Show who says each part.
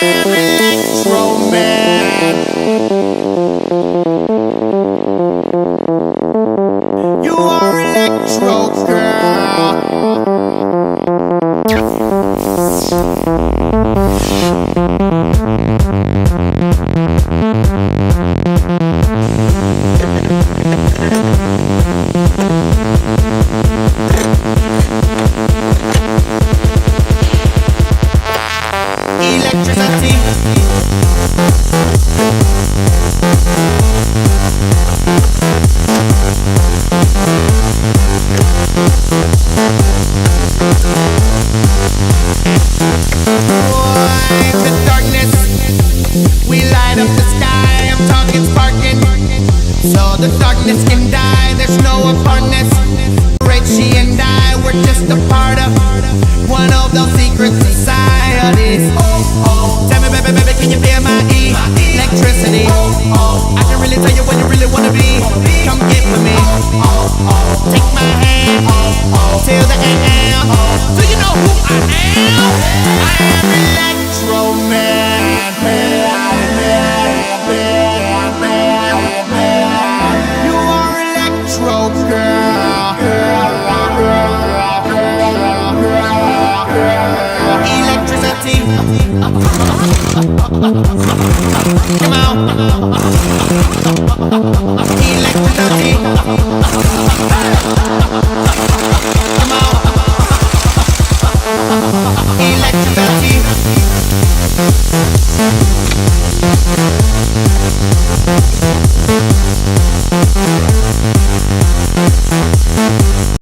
Speaker 1: Electro man. You are electro girl. Electricity. The darkness, we light up the sky. I'm talking sparking, so the darkness can die. There's no apartness. Richie and I, we're just a part of one of those secret societies. Tell me, baby, baby, can you feel my electricity? I can really tell you what you really wanna be. Come get with me. Take my hand till the AM. Do you know who I am? I am Electro Man. You are Electro Girl. Electricity. Come on. Electricity.